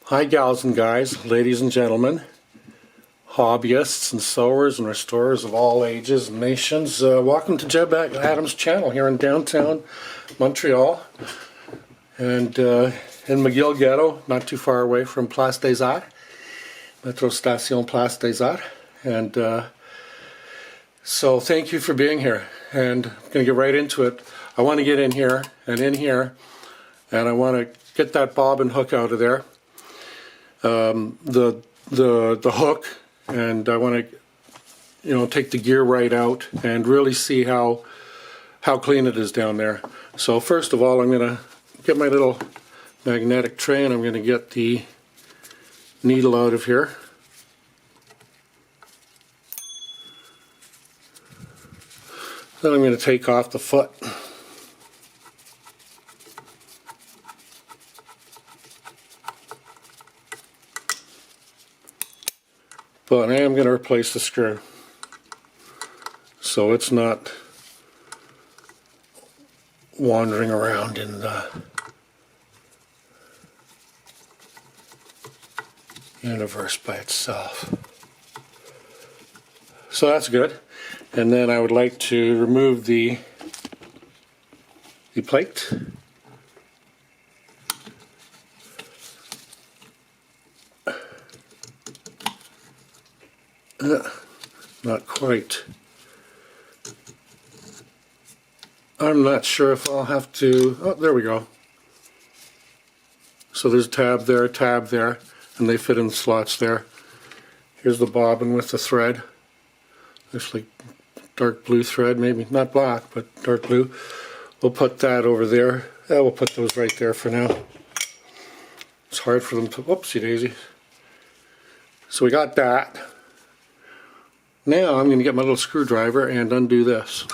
Hi gals and guys, ladies and gentlemen, hobbyists and sewers and restorers of all ages and nations. Welcome to Jebb Adams' channel here in downtown Montreal and in McGill Ghetto, not too far away from Place des Arts, Metro Station Place des Arts. And so thank you for being here, and I'm going to get right into it. I want to get in here, and I want to get that bobbin hook out of there. The hook, and I want to take the gear right out and really see how clean it is down there. So first of all, I'm going to get my little magnetic tray and I'm going to get the needle out of here. Then I'm going to take off the foot. But I am going to replace the screw so it's not wandering around in the universe by itself. So that's good. And then I would like to remove the plate. Not quite. I'm not sure if I'll have to. Oh, there we go. So there's a tab there, and they fit in the slots there. Here's the bobbin with the thread. Looks like dark blue thread, maybe not black, but dark blue. We'll put that over there. Yeah, we'll put those right there for now. It's hard for them to. Whoopsie daisy. So we got that. Now I'm going to get my little screwdriver and undo this.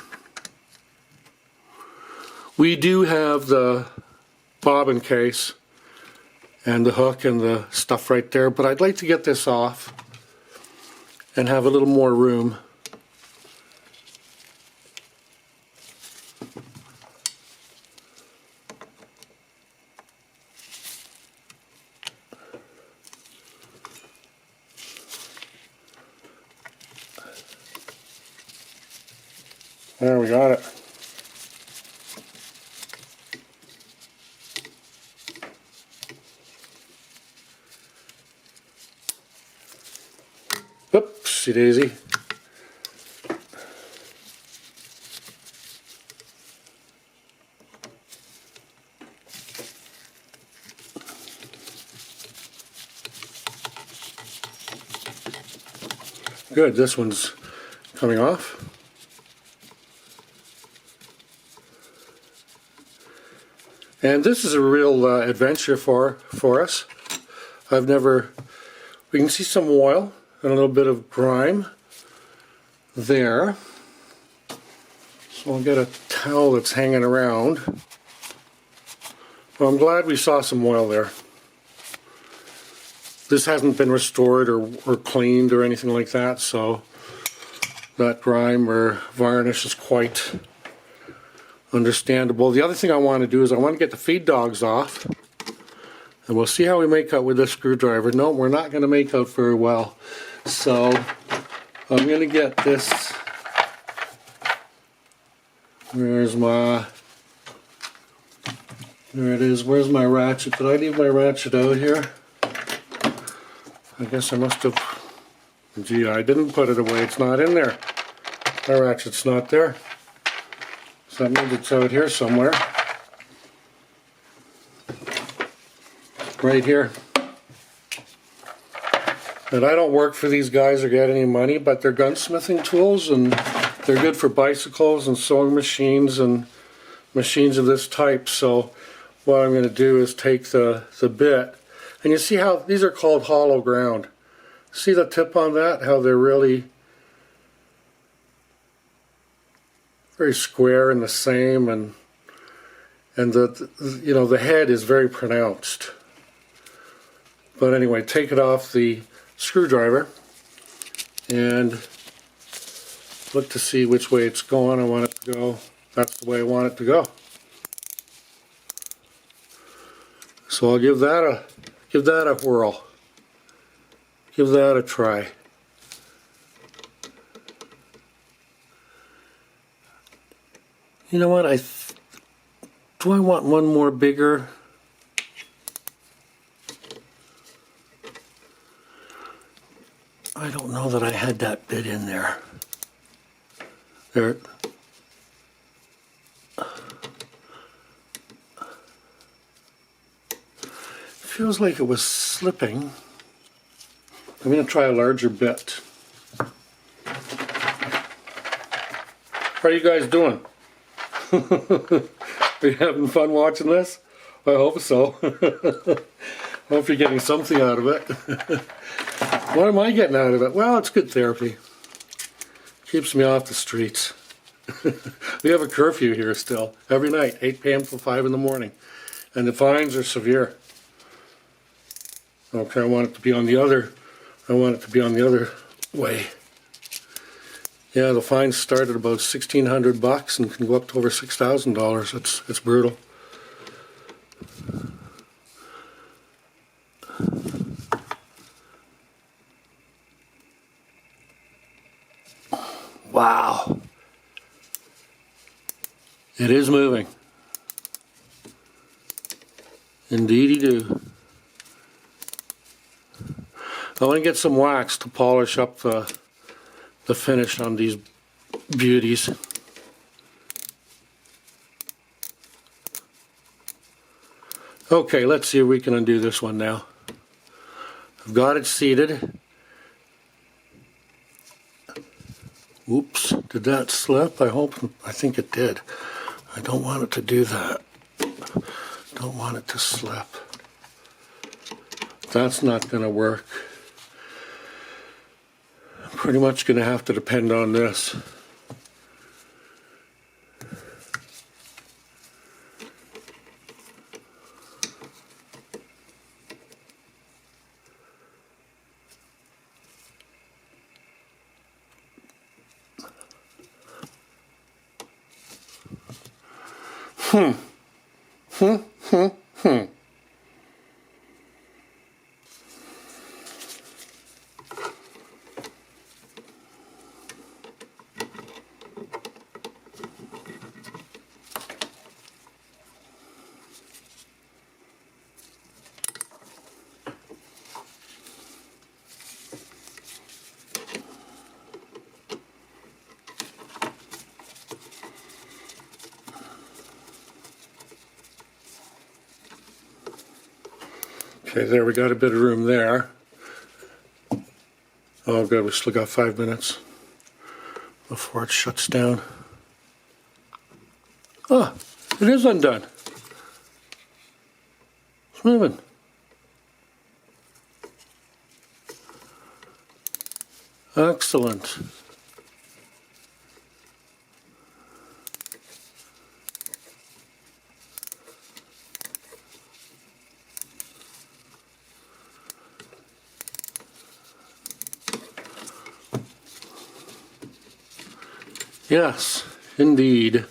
We do have the bobbin case and the hook and the stuff right there, but I'd like to get this off and have a little more room. There, we got it. Oopsie daisy. Good, this one's coming off. And this is a real adventure for us. We can see some oil and a little bit of grime there. So I'll get a towel that's hanging around. Well, I'm glad we saw some oil there. This hasn't been restored or cleaned or anything like that, so that grime or varnish is quite understandable. The other thing I want to do is I want to get the feed dogs off, and we'll see how we make out with this screwdriver. No, we're not going to make out very well. So I'm going to get this. There it is. Where's my ratchet? Did I leave my ratchet out here? I guess I must have. Gee, I didn't put it away. It's not in there. My ratchet's not there. So that means it's out here somewhere. Right here. And I don't work for these guys or get any money, but they're gunsmithing tools, and they're good for bicycles and sewing machines and machines of this type. So what I'm going to do is take the bit, and you see how these are called hollow ground. See the tip on that? How they're really very square and the same, and the head is very pronounced. But anyway, take it off the screwdriver and look to see which way it's going. I want it to go. That's the way I want it to go. So I'll give that Give that a whirl. Give that a try. You know what, do I want one more bigger? I don't know that I had that bit in there. There. Feels like it was slipping. I'm going to try a larger bit. How are you guys doing? Are you having fun watching this? I hope so. I hope you're getting something out of it. What am I getting out of it? Well, it's good therapy. Keeps me off the streets. We have a curfew here still, every night, 8 p.m. till 5 in the morning. And the fines are severe. Okay, I want it to be on the other way. Yeah, the fines start at about $1,600 and can go up to over $6,000. It's brutal. Wow. It is moving. Indeedy do. I want to get some wax to polish up the finish on these beauties. Okay, let's see if we can undo this one now. I've got it seated. Oops, did that slip? I think it did. I don't want it to do that. Don't want it to slip. That's not going to work. I'm pretty much going to have to depend on this. Okay, there, we got a bit of room there. Oh good, we still got 5 minutes before it shuts down. Oh, it is undone. It's moving. Excellent. Yes, indeed.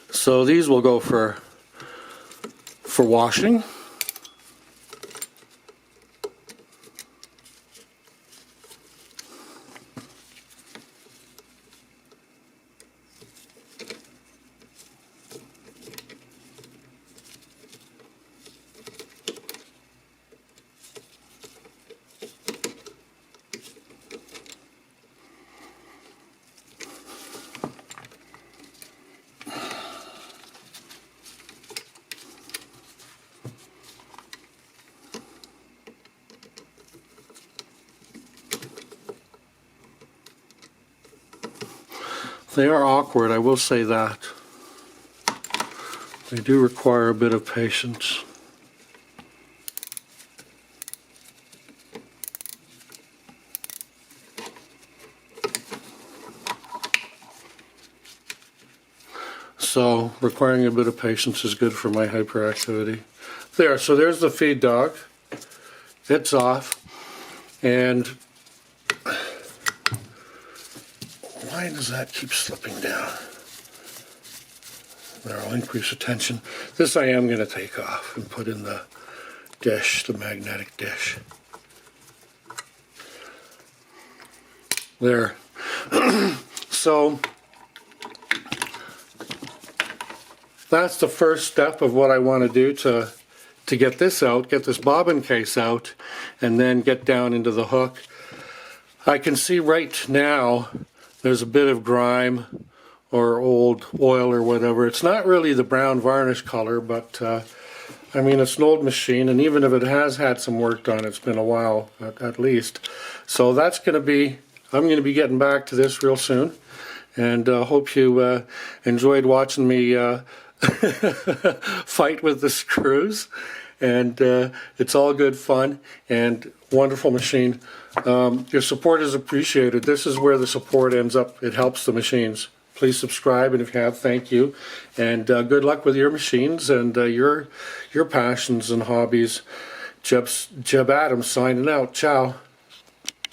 So these will go for washing. They are awkward, I will say that. They do require a bit of patience. So, requiring a bit of patience is good for my hyperactivity. There, so there's the feed dog. It's off. And why does that keep slipping down? There, I'll increase the tension. This I am going to take off and put in the dish, the magnetic dish. There. So that's the first step of what I want to do to get this out, get this bobbin case out, and then get down into the hook. I can see right now there's a bit of grime or old oil or whatever. It's not really the brown varnish color, but I mean, it's an old machine, and even if it has had some work done, it's been a while at least. So that's going to be, I'm going to be getting back to this real soon, and hope you enjoyed watching me fight with the screws. And it's all good fun and wonderful machine. Your support is appreciated. This is where the support ends up. It helps the machines. Please subscribe, and if you have, thank you. And good luck with your machines and your passions and hobbies. Jebb Adams signing out. Ciao.